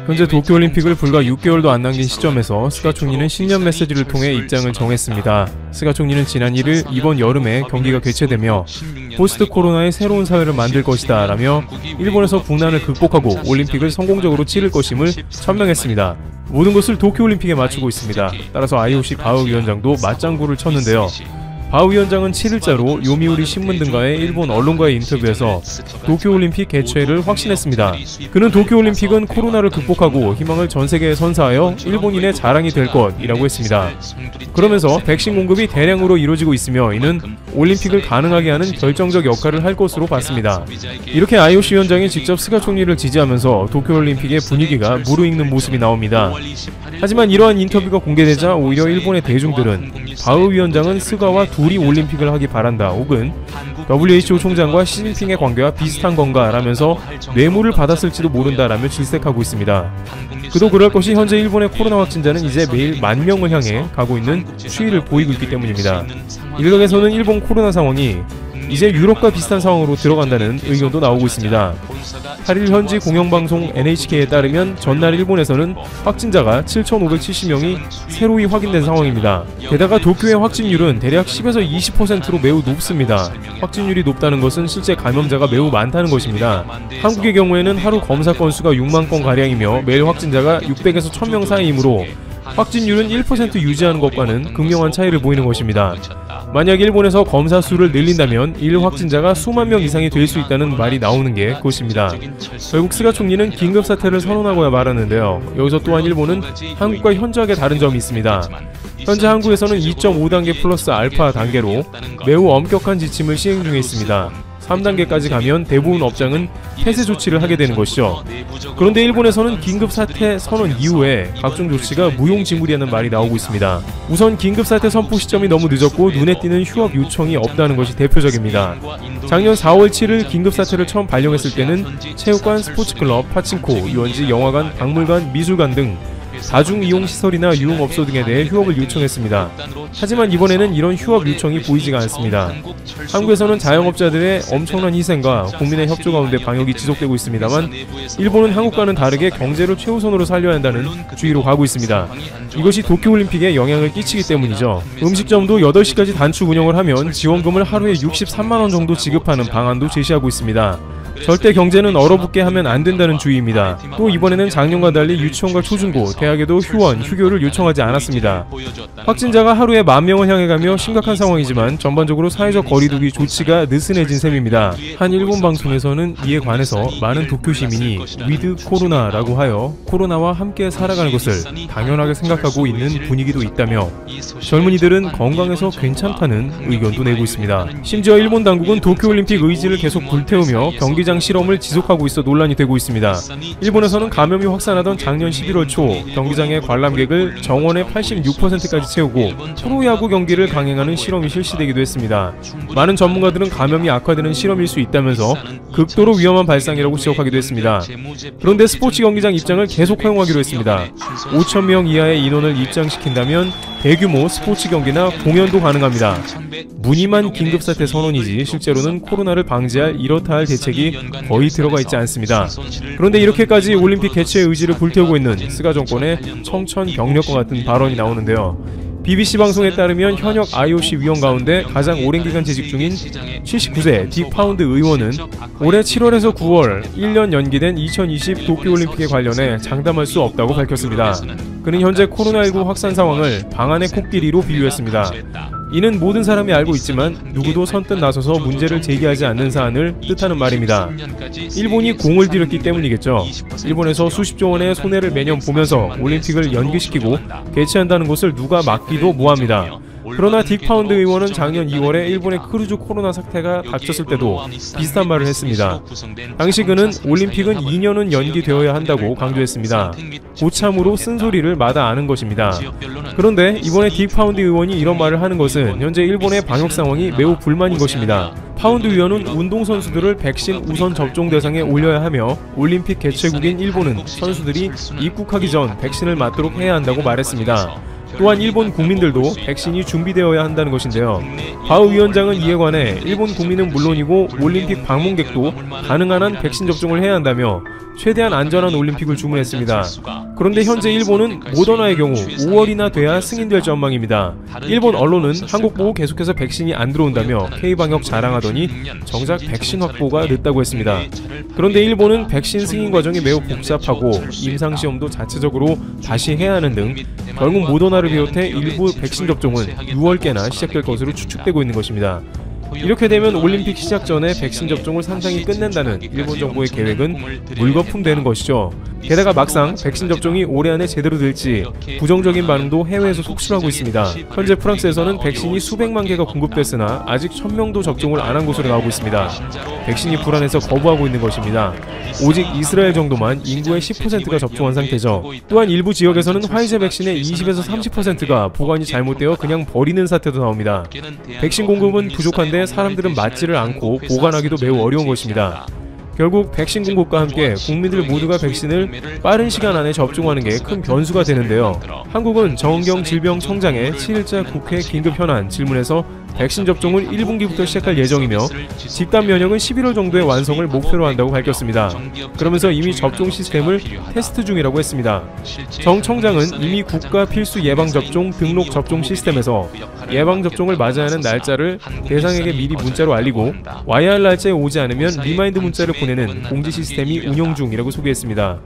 현재 도쿄올림픽을 불과 6개월도 안 남긴 시점에서 스가 총리는 신년 메시지를 통해 입장을 정했습니다. 스가 총리는 지난 1일 이번 여름에 경기가 개최되며 포스트 코로나의 새로운 사회를 만들 것이다 라며 일본에서 국난을 극복하고 올림픽을 성공적으로 치를 것임을 천명했습니다. 모든 것을 도쿄올림픽에 맞추고 있습니다. 따라서 IOC 바흐 위원장도 맞장구를 쳤는데요. 바흐 위원장은 7일자로 요미우리 신문 등과의 일본 언론과의 인터뷰에서 도쿄올림픽 개최를 확신했습니다. 그는 도쿄올림픽은 코로나를 극복하고 희망을 전세계에 선사하여 일본인의 자랑이 될 것이라고 했습니다. 그러면서 백신 공급이 대량으로 이루어지고 있으며 이는 올림픽을 가능하게 하는 결정적 역할을 할 것으로 봤습니다. 이렇게 IOC 위원장이 직접 스가 총리를 지지하면서 도쿄올림픽의 분위기가 무르익는 모습이 나옵니다. 하지만 이러한 인터뷰가 공개되자 오히려 일본의 대중들은 바흐 위원장은 스가와 둘이 올림픽을 하기 바란다 혹은 WHO 총장과 시진핑의 관계와 비슷한 건가 라면서 뇌물을 받았을지도 모른다라며 질색하고 있습니다. 그도 그럴 것이 현재 일본의 코로나 확진자는 이제 매일 10,000명을 향해 가고 있는 추이를 보이고 있기 때문입니다. 일각에서는 일본 코로나 상황이 이제 유럽과 비슷한 상황으로 들어간다는 의견도 나오고 있습니다. 8일 현지 공영방송 NHK에 따르면 전날 일본에서는 확진자가 7,570명이 새로이 확인된 상황입니다. 게다가 도쿄의 확진율은 대략 10에서 20%로 매우 높습니다. 확진율이 높다는 것은 실제 감염자가 매우 많다는 것입니다. 한국의 경우에는 하루 검사 건수가 6만 건가량이며 매일 확진자가 600에서 1,000명 사이이므로 확진율은 1% 유지하는 것과는 극명한 차이를 보이는 것입니다. 만약 일본에서 검사 수를 늘린다면 일 확진자가 수만 명 이상이 될 수 있다는 말이 나오는 게 그것입니다. 결국 스가 총리는 긴급사태를 선언하고야 말았는데요. 여기서 또한 일본은 한국과 현저하게 다른 점이 있습니다. 현재 한국에서는 2.5단계 플러스 알파 단계로 매우 엄격한 지침을 시행 중에 있습니다. 3단계까지 가면 대부분 업장은 폐쇄 조치를 하게 되는 것이죠. 그런데 일본에서는 긴급사태 선언 이후에 각종 조치가 무용지물이라는 말이 나오고 있습니다. 우선 긴급사태 선포 시점이 너무 늦었고 눈에 띄는 휴업 요청이 없다는 것이 대표적입니다. 작년 4월 7일 긴급사태를 처음 발령했을 때는 체육관, 스포츠클럽, 파친코, 유원지, 영화관, 박물관, 미술관 등 다중이용시설이나 유흥업소 등에 대해 휴업을 요청했습니다. 하지만 이번에는 이런 휴업 요청이 보이지가 않습니다. 한국에서는 자영업자들의 엄청난 희생과 국민의 협조 가운데 방역이 지속되고 있습니다만 일본은 한국과는 다르게 경제를 최우선으로 살려야 한다는 주의로 가고 있습니다. 이것이 도쿄올림픽에 영향을 끼치기 때문이죠. 음식점도 8시까지 단축 운영을 하면 지원금을 하루에 63만원 정도 지급하는 방안도 제시하고 있습니다. 절대 경제는 얼어붙게 하면 안 된다는 주의입니다. 또 이번에는 작년과 달리 유치원과 초중고, 대학에도 휴원, 휴교를 요청하지 않았습니다. 확진자가 하루에 10,000명을 향해 가며 심각한 상황이지만 전반적으로 사회적 거리두기 조치가 느슨해진 셈입니다. 한 일본 방송에서는 이에 관해서 많은 도쿄 시민이 위드 코로나라고 하여 코로나와 함께 살아가는 것을 당연하게 생각하고 있는 분위기도 있다며 젊은이들은 건강해서 괜찮다는 의견도 내고 있습니다. 심지어 일본 당국은 도쿄올림픽 의지를 계속 불태우며 경기장 실험을 지속하고 있어 논란이 되고 있습니다. 일본에서는 감염이 확산하던 작년 11월 초 경기장의 관람객을 정원의 86%까지 채우고 프로야구 경기를 강행하는 실험이 실시되기도 했습니다. 많은 전문가들은 감염이 악화되는 실험일 수 있다면서 극도로 위험한 발상이라고 지적하기도 했습니다. 그런데 스포츠 경기장 입장을 계속 허용하기로 했습니다. 5,000명 이하의 인원을 입장시킨다면 대규모 스포츠 경기나 공연도 가능합니다. 무늬만 긴급사태 선언이지 실제로는 코로나를 방지할 이렇다 할 대책이 거의 들어가 있지 않습니다. 그런데 이렇게까지 올림픽 개최 의지를 불태우고 있는 스가 정권의 청천벽력과 같은 발언이 나오는데요. BBC 방송에 따르면 현역 IOC 위원 가운데 가장 오랜 기간 재직 중인 79세 딕 파운드 의원은 올해 7월에서 9월 1년 연기된 2020 도쿄올림픽에 관련해 장담할 수 없다고 밝혔습니다. 그는 현재 코로나19 확산 상황을 방안의 코끼리로 비유했습니다. 이는 모든 사람이 알고 있지만 누구도 선뜻 나서서 문제를 제기하지 않는 사안을 뜻하는 말입니다. 일본이 공을 들였기 때문이겠죠. 일본에서 수십조 원의 손해를 매년 보면서 올림픽을 연기시키고 개최한다는 것을 누가 막기도 모호합니다. 그러나 딕 파운드 의원은 작년 2월에 일본의 크루즈 코로나 사태가 닥쳤을 때도 비슷한 말을 했습니다. 당시 그는 올림픽은 2년은 연기되어야 한다고 강조했습니다. 고참으로 쓴소리를 마다 아는 것입니다. 그런데 이번에 딕 파운드 의원이 이런 말을 하는 것은 현재 일본의 방역 상황이 매우 불만인 것입니다. 파운드 의원은 운동선수들을 백신 우선 접종 대상에 올려야 하며 올림픽 개최국인 일본은 선수들이 입국하기 전 백신을 맞도록 해야 한다고 말했습니다. 또한 일본 국민들도 백신이 준비되어야 한다는 것인데요. 바흐 위원장은 이에 관해 일본 국민은 물론이고 올림픽 방문객도 가능한 한 백신 접종을 해야 한다며 최대한 안전한 올림픽을 주문했습니다. 그런데 현재 일본은 모더나의 경우 5월이나 돼야 승인될 전망입니다. 일본 언론은 한국 보고 계속해서 백신이 안 들어온다며 K방역 자랑하더니 정작 백신 확보가 늦다고 했습니다. 그런데 일본은 백신 승인 과정이 매우 복잡하고 임상시험도 자체적으로 다시 해야 하는 등 결국 모더나를 비롯해 일부 백신 접종은 6월께나 시작될 것으로 추측되고 있는 것입니다. 이렇게 되면 올림픽 시작 전에 백신 접종을 상당히 끝낸다는 일본 정부의 계획은 물거품 되는 것이죠. 게다가 막상 백신 접종이 올해 안에 제대로 될지 부정적인 반응도 해외에서 속출하고 있습니다. 현재 프랑스에서는 백신이 수백만 개가 공급됐으나 아직 1000명도 접종을 안 한 것으로 나오고 있습니다. 백신이 불안해서 거부하고 있는 것입니다. 오직 이스라엘 정도만 인구의 10%가 접종한 상태죠. 또한 일부 지역에서는 화이자 백신의 20에서 30%가 보관이 잘못되어 그냥 버리는 사태도 나옵니다. 백신 공급은 부족한데 사람들은 맞지를 않고 보관하기도 매우 어려운 것입니다. 결국 백신 공급과 함께 국민들 모두가 백신을 빠른 시간 안에 접종하는 게 큰 변수가 되는데요. 한국은 정은경 질병청장의 7일자 국회 긴급 현안 질문에서 백신 접종을 1분기부터 시작할 예정이며 집단 면역은 11월 정도의 완성을 목표로 한다고 밝혔습니다. 그러면서 이미 접종 시스템을 테스트 중이라고 했습니다. 정 청장은 이미 국가 필수 예방접종 등록 접종 시스템에서 예방접종을 맞아야 하는 날짜를 대상에게 미리 문자로 알리고 와야 할 날짜에 오지 않으면 리마인드 문자를 보내는 공지 시스템이 운영 중이라고 소개했습니다.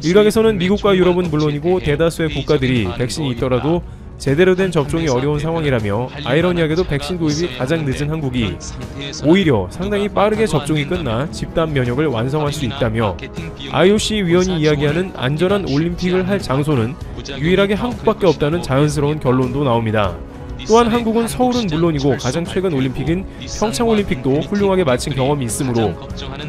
일각에서는 미국과 유럽은 물론이고 대다수의 국가들이 백신이 있더라도 제대로 된 접종이 어려운 상황이라며 아이러니하게도 백신 도입이 가장 늦은 한국이 오히려 상당히 빠르게 접종이 끝나 집단 면역을 완성할 수 있다며 IOC 위원이 이야기하는 안전한 올림픽을 할 장소는 유일하게 한국밖에 없다는 자연스러운 결론도 나옵니다. 또한 한국은 서울은 물론이고 가장 최근 올림픽인 평창올림픽도 훌륭하게 마친 경험이 있으므로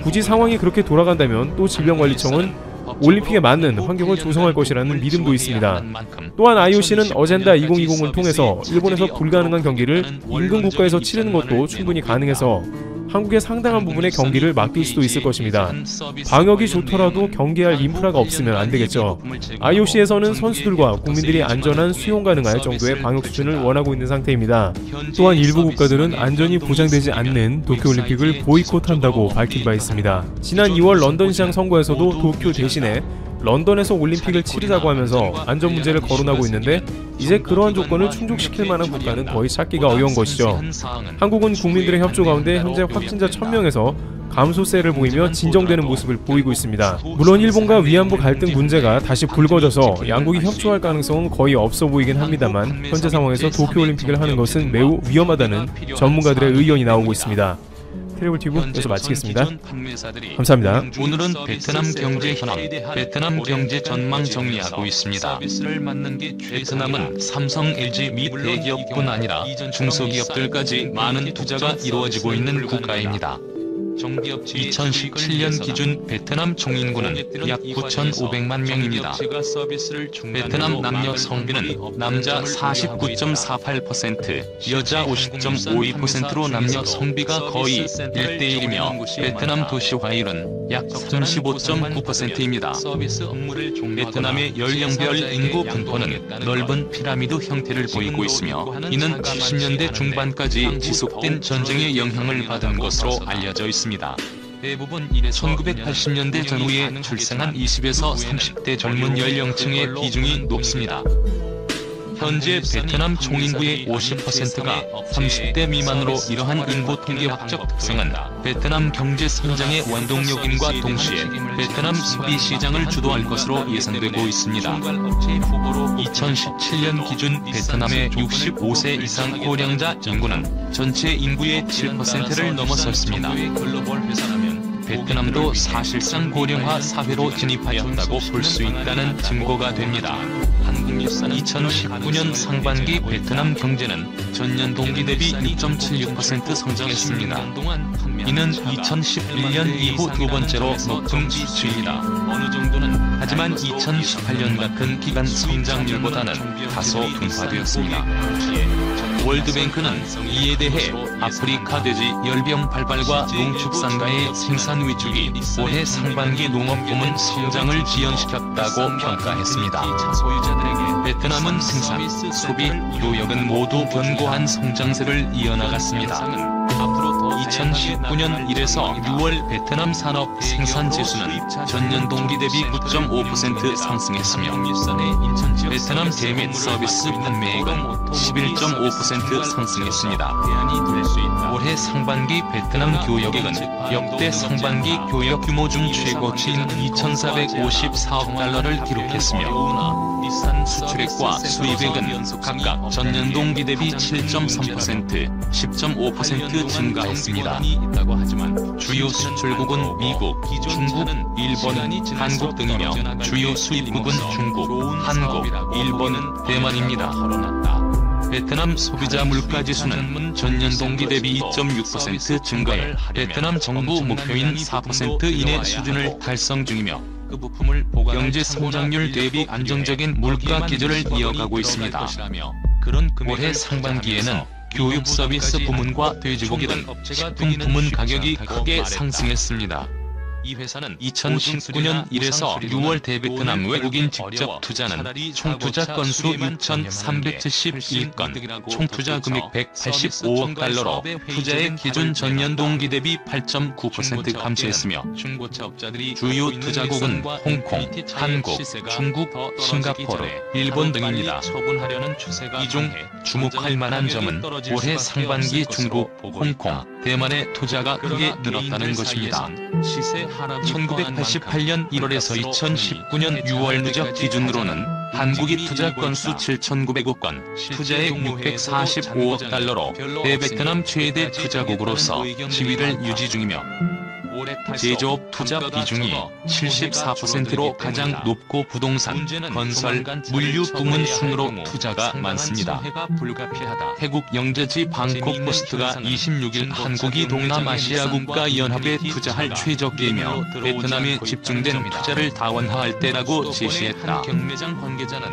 굳이 상황이 그렇게 돌아간다면 또 질병관리청은 올림픽에 맞는 환경을 조성할 것이라는 믿음도 있습니다. 또한 IOC는 어젠다 2020을 통해서 일본에서 불가능한 경기를 인근 국가에서 치르는 것도 충분히 가능해서 한국의 상당한 부분의 경기를 맡길 수도 있을 것입니다. 방역이 좋더라도 경기할 인프라가 없으면 안 되겠죠. IOC에서는 선수들과 국민들이 안전한 수용 가능할 정도의 방역 수준을 원하고 있는 상태입니다. 또한 일부 국가들은 안전이 보장되지 않는 도쿄올림픽을 보이콧한다고 밝힌 바 있습니다. 지난 2월 런던시장 선거에서도 도쿄 대신에 런던에서 올림픽을 치르자고 하면서 안전 문제를 거론하고 있는데 이제 그러한 조건을 충족시킬 만한 국가는 거의 찾기가 어려운 것이죠. 한국은 국민들의 협조 가운데 현재 확진자 1000명에서 감소세를 보이며 진정되는 모습을 보이고 있습니다. 물론 일본과 위안부 갈등 문제가 다시 불거져서 양국이 협조할 가능성은 거의 없어 보이긴 합니다만 현재 상황에서 도쿄올림픽을 하는 것은 매우 위험하다는 전문가들의 의견이 나오고 있습니다. 트래블튜브 여기서 마치겠습니다. 감사합니다. 오늘은 베트남 경제 현황, 베트남 경제 전망 정리하고 있습니다. 베트남은 삼성, LG 및 대기업뿐 아니라 중소기업들까지 많은 투자가 이루어지고 있는 국가입니다. 2017년 기준 베트남 총인구는 약 9,500만 명입니다. 베트남 남녀 성비는 남자 49.48%, 여자 50.52%로 남녀 성비가 거의 1:1이며 베트남 도시화율은 약 35.9%입니다. 베트남의 연령별 인구 분포는 넓은 피라미드 형태를 보이고 있으며 이는 70년대 중반까지 지속된 전쟁의 영향을 받은 것으로 알려져 있습니다. 대부분 1980년대 전후에 출생한 20에서 30대 젊은 연령층의 비중이 높습니다. 현재 베트남 총인구의 50%가 30대 미만으로 이러한 인구 통계학적 특성은 베트남 경제 성장의 원동력임과 동시에 베트남 소비 시장을 주도할 것으로 예상되고 있습니다. 2017년 기준 베트남의 65세 이상 고령자 인구는 전체 인구의 7%를 넘어섰습니다. 베트남도 사실상 고령화 사회로 진입하였다고 볼 수 있다는 증거가 됩니다. 2019년 상반기 베트남 경제는 전년 동기 대비 2.76% 성장했습니다. 이는 2011년 이후 두 번째로 높은 수치입니다. 하지만 2018년 같은 기간 성장률보다는 다소 둔화되었습니다. 월드뱅크는 이에 대해 아프리카 돼지 열병 발발과 농축산가의 생산 위축이 올해 상반기 농업부문 성장을 지연시켰다고 평가했습니다. 베트남은 생산, 소비, 교역은 모두 견고한 성장세를 이어나갔습니다. 2019년 1에서 6월 베트남 산업 생산 지수는 전년 동기 대비 9.5% 상승했으며 베트남 대met 서비스 판매액은 11.5% 상승했습니다. 올해 상반기 베트남 교역액은 역대 상반기 교역 규모 중 최고치인 2,454억 달러를 기록했으며 수출액과 수입액은 각각 전년 동기 대비 7.3%, 10.5% 증가했습니다. 주요 수출국은 미국, 중국, 일본, 한국 등이며 주요 수입국은 중국, 한국, 일본, 대만입니다. 베트남 소비자 물가지수는 전년 동기 대비 2.6% 증가해 베트남 정부 목표인 4% 이내 수준을 달성 중이며 경제 성장률 대비 안정적인 물가 기조를 이어가고 있습니다. 올해 상반기에는 교육 서비스 부문과 돼지고기 등 식품 부문 가격이 크게 상승했습니다. 이 회사는 2019년 1에서 6월 대베트남 외국인 직접 투자는 총투자 건수 6,371건, 총투자 금액 185억 달러로 투자액 기준 전년 동기 대비 8.9% 감소했으며 주요 투자국은 홍콩, 한국, 중국, 싱가포르, 일본 등입니다. 이 중 주목할 만한 점은 올해 상반기 중국, 홍콩, 대만의 투자가 크게 늘었다는 것입니다. 1988년 1월에서 2019년 6월 누적 기준으로는 한국이 투자 건수 7,900억 건, 투자액 645억 달러로 대베트남 최대 투자국으로서 지위를 유지 중이며 제조업 투자 비중이 74%로 가장 높고 부동산, 건설, 물류 부문 순으로 투자가 많습니다. 태국 영재지 방콕 포스트가 26일 한국이 동남아시아 국가연합에 투자할 최적기이며 베트남에 집중된 투자를 다원화할 때라고 제시했다.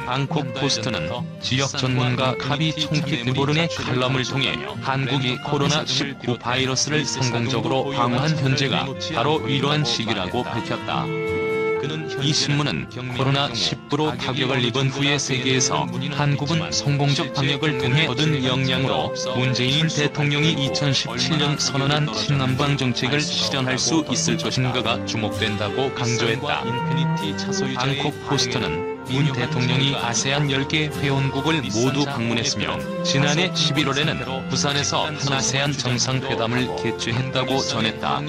방콕 포스트는 지역 전문가 카비 총키드보른의 칼럼을 통해 한국이 코로나19 바이러스를 성공적으로 방어한 현재가 바로 이러한 시기라고 밝혔다. 이 신문은 코로나19로 타격을 입은 후에 세계에서 한국은 성공적 방역을 통해 얻은 역량으로 문재인 대통령이 2017년 선언한 친남방 정책을 실현할 수 있을 것인가가 주목된다고 강조했다. 방콕 포스트는 문 대통령이 아세안 10개 회원국을 모두 방문했으며 지난해 11월에는 부산에서 한아세안 정상회담을 개최했다고 전했다.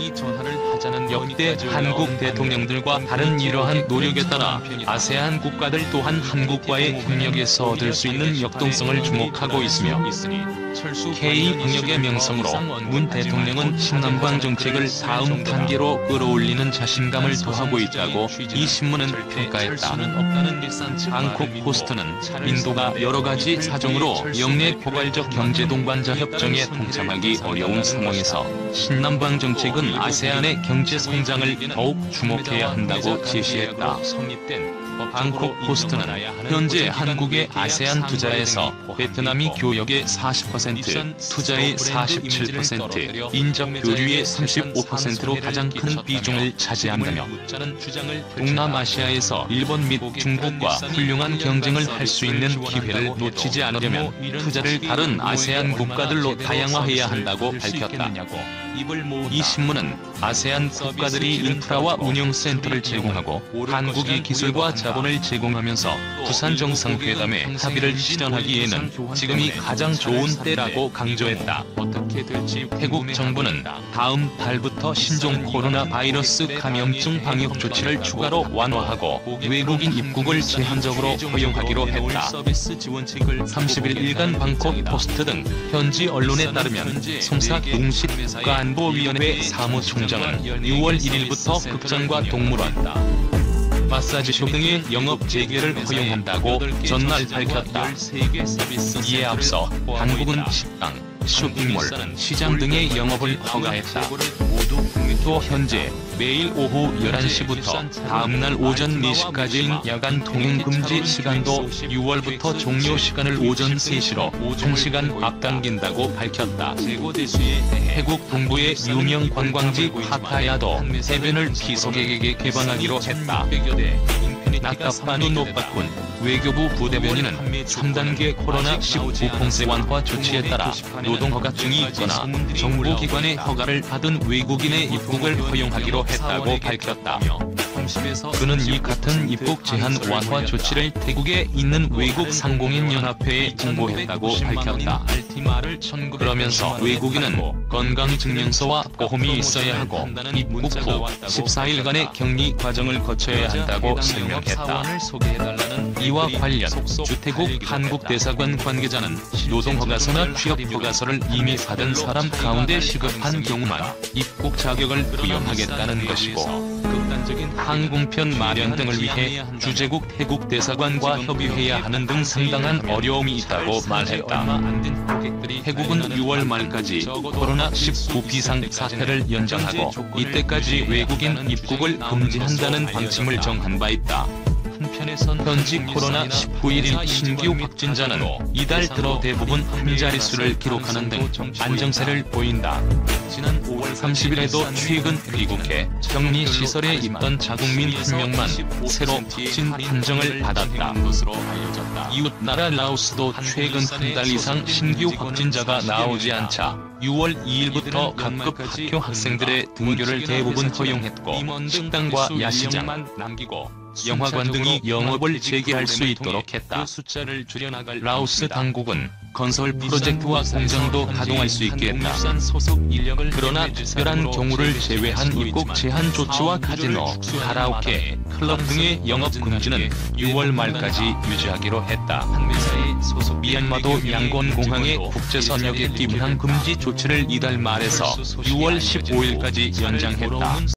역대 한국 대통령들과 다른 이러한 노력에 따라 아세안 국가들 또한 한국과의 협력에서 얻을 수 있는 역동성을 주목하고 있으며 K-방역의 명성으로 문 대통령은 친남방 정책을 다음 단계로 끌어올리는 자신감을 더하고 있다고 이 신문은 평가했다. 방콕 포스트는 인도가 여러가지 사정으로 역내 포괄적 경제 동반자 협정에 동참하기 어려운 상황에서 친남방 정책은 아세안의 경제 성장을 더욱 주목해야 한다고 제시했다. 방콕 포스트는 현재 한국의 아세안 투자에서 베트남이 교역의 40%, 투자의 47%, 인접 교류의 35%로 가장 큰 비중을 차지한다며 동남아시아에서 일본 및 중국과 훌륭한 경쟁을 할 수 있는 기회를 놓치지 않으려면 투자를 다른 아세안 국가들로 다양화해야 한다고 밝혔다. 이 신문은 아세안 국가들이 인프라와 운영센터를 제공하고 한국이 기술과 자본을 제공하면서 부산 정상회담의 합의를 실현하기에는 지금이 가장 좋은 때라고 강조했다. 태국 정부는 다음 달부터 신종 코로나 바이러스 감염증 방역 조치를 추가로 완화하고 외국인 입국을 제한적으로 허용하기로 했다. 30일 일간 방콕 포스트 등 현지 언론에 따르면 송삭 웅식 국가안보위원회 사무총장은 6월 1일부터 극장과 동물원, 마사지숍 등의 영업 재개를 허용한다고 전날 밝혔다. 이에 앞서 한국은 식당, 쇼핑몰, 시장 등의 영업을 허가했다. 또 현재 매일 오후 11시부터 다음날 오전 4시까지인 야간 통행 금지 시간도 6월부터 종료 시간을 오전 3시로 1시간 앞당긴다고 밝혔다. 태국 동부의 유명 관광지 파타야도 해변을 피서객에게 개방하기로 했다. 나카파누 노빠쿤 외교부 부대변인은 3단계 코로나19 봉쇄 완화 조치에 따라 노동 허가증이 있거나 정부기관의 허가를 받은 외국인의 입국을 허용하기로 했다고 밝혔다. 그는 이 같은 입국 제한 완화 조치를 태국에 있는 외국 상공인 연합회에 공고했다고 밝혔다. 그러면서 외국인은 건강증명서와 보험이 있어야 하고 입국 후 14일간의 격리 과정을 거쳐야 한다고 설명했다. 이와 관련 주태국 한국대사관 관계자는 노동허가서나 취업허가서를 이미 받은 사람 가운데 시급한 경우만 입국 자격을 부여하겠다는 것이고 항공편 마련 등을 위해 주재국 태국 대사관과 협의해야 하는 등 상당한 어려움이 있다고 말했다. 태국은 6월 말까지 코로나19 비상사태를 연장하고 이때까지 외국인 입국을 금지한다는 방침을 정한 바 있다. 현지 코로나19 1일 신규 확진자는 이달 들어 대부분 한 자릿수를 기록하는 등 안정세를 보인다. 지난 5월 30일에도 최근 귀국해 격리시설에 있던 자국민 1명만 새로 확진 판정을 받았다. 이웃나라 라오스도 최근 한 달 이상 신규 확진자가 나오지 않자 6월 2일부터 각급 학교 학생들의 등교를 대부분 허용했고 식당과 야시장, 영화관 등이 영업을 재개할 수 있도록 했다. 라오스 당국은 건설 프로젝트와 공장도 가동할 수 있게 했다. 그러나 특별한 경우를 제외한 입국 제한 조치와 카지노, 가라오케, 클럽 등의 영업 금지는 6월 말까지 유지하기로 했다. 미얀마도 양곤 공항의 국제선역의 입항 금지 조치를 이달 말에서 6월 15일까지 연장했다.